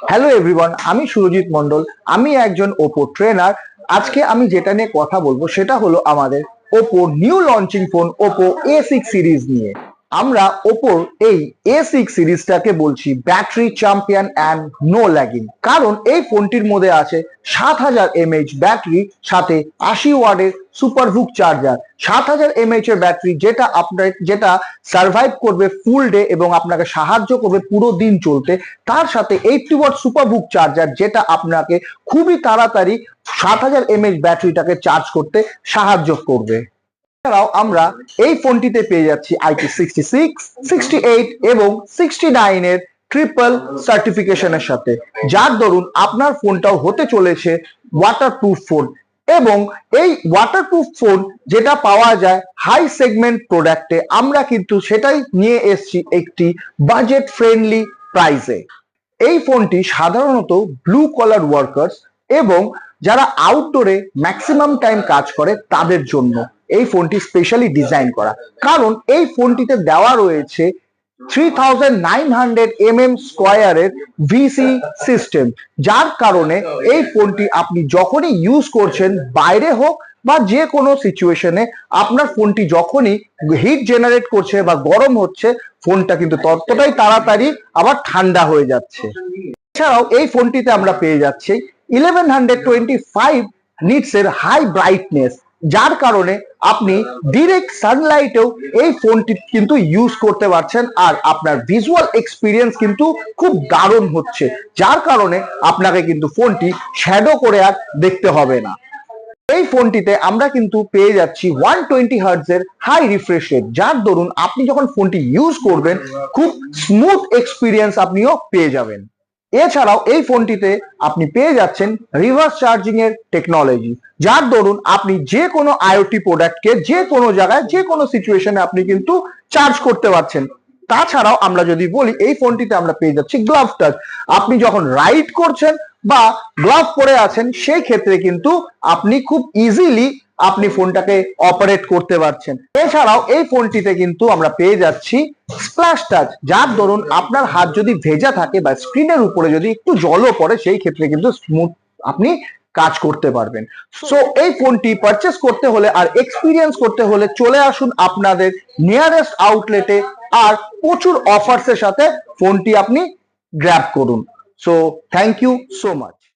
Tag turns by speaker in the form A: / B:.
A: Hello everyone, আমি সুরজিৎ মন্ডল। আমি একজন ওপো ট্রেনার। আজকে আমি যেটা নিয়ে কথা বলবো সেটা হলো আমাদের Oppo new launching phone Oppo A6 series নিয়ে। আমরা ওপোর এই A6 সিরিজটাকে বলছি battery champion and no lagging, কারণ এই ফোনটির মধ্যে আছে 7000 mAh ব্যাটারি, সাথে 80 ওয়াটের সুপারহুক চার্জার। 7000 mAh এর ব্যাটারি যেটা সার্ভাইভ করবে ফুল ডে এবং আপনাকে সাহায্য করবে পুরো দিন চলতে। তার সাথে 80 ওয়াট সুপারহুক চার্জার, যেটা আপনাকে খুবই তাড়াতাড়ি 7000 mAh ব্যাটারিটাকে চার্জ করতে সাহায্য করবে। এছাড়াও আমরা এই ফোনটিতে পেয়ে যাচ্ছি IP66, 68 এবং 69 এর ট্রিপল সার্টিফিকেশনের সাথে, যার দরুন আপনার ফোনটাও হতে চলেছে ওয়াটারপ্রুফ ফোন। এবং এই ওয়াটারপ্রুফ ফোন যেটা পাওয়া যায় হাই সেগমেন্ট প্রোডাক্টে, আমরা কিন্তু সেটাই নিয়ে এসেছি একটি বাজেট ফ্রেন্ডলি প্রাইসে। এই ফোনটি সাধারণত ব্লু কলার ওয়ার্কার্স এবং যারা আউটডোরে ম্যাক্সিমাম টাইম কাজ করে তাদের জন্য এই ফোনটি স্পেশালি ডিজাইন করা, কারণ এই ফোনটিতে দেওয়া রয়েছে 3900 স্কোয়ারের ভিসি সিস্টেম, যার কারণে এই ফোনটি আপনি যখনই ইউজ করছেন, বাইরে হোক বা যে কোনো সিচুয়েশনে, আপনার ফোনটি যখনই হিট জেনারেট করছে বা গরম হচ্ছে, ফোনটা কিন্তু ততটাই তাড়াতাড়ি আবার ঠান্ডা হয়ে যাচ্ছে। এছাড়াও এই ফোনটিতে আমরা পেয়ে যাচ্ছি 1125 নিটস এর হাই ব্রাইটনেস, যার কারণে আপনি ডিরেক্ট সানলাইটেও এই ফোনটি কিন্তু ইউজ করতে পারছেন, আর আপনার ভিজুয়াল এক্সপিরিয়েন্স কিন্তু খুব দারুণ হচ্ছে, যার কারণে আপনাকে কিন্তু ফোনটি শ্যাডো করে আর দেখতে হবে না। এই ফোনটিতে আমরা কিন্তু পেয়ে যাচ্ছি 120 হার্টজ এর হাই রিফ্রেশ রেট, যার দরুন আপনি যখন ফোনটি ইউজ করবেন খুব স্মুথ এক্সপিরিয়েন্স আপনিও পেয়ে যাবেন। এছাড়াও এই ফোনটিতে আপনি পেয়ে যাচ্ছেন রিভার্স চার্জিং এর টেকনোলজি, যার দরুন আপনি যে কোনো আইওটি প্রোডাক্টকে যে কোনো জায়গায় যে কোনো সিচুয়েশনে আপনি কিন্তু চার্জ করতে পারছেন। তাছাড়াও আমরা যদি বলি, এই ফোনটিতে আমরা পেয়ে যাচ্ছি গ্লাভ টাচ। আপনি যখন রাইড করছেন বা গ্লাভ পরে আছেন, সেই ক্ষেত্রে কিন্তু আপনি খুব ইজিলি আপনি ফোনটাকে অপারেট করতে পারছেন। এছাড়াও এই ফোনটিতে কিন্তু আমরা পেয়ে যাচ্ছি স্প্ল্যাশ টাচ, যার দরুন আপনার হাত যদি ভেজা থাকে বা স্ক্রিনের উপরে যদি একটু জলও পড়ে, সেই ক্ষেত্রে কিন্তু স্মুথ আপনি কাজ করতে পারবেন। সো এই ফোনটি পারচেস করতে হলে আর এক্সপিরিয়েন্স করতে হলে চলে আসুন আপনাদের নিয়ারেস্ট আউটলেটে, আর প্রচুর অফার্স এর সাথে ফোনটি আপনি গ্র্যাব করুন। So thank you so much.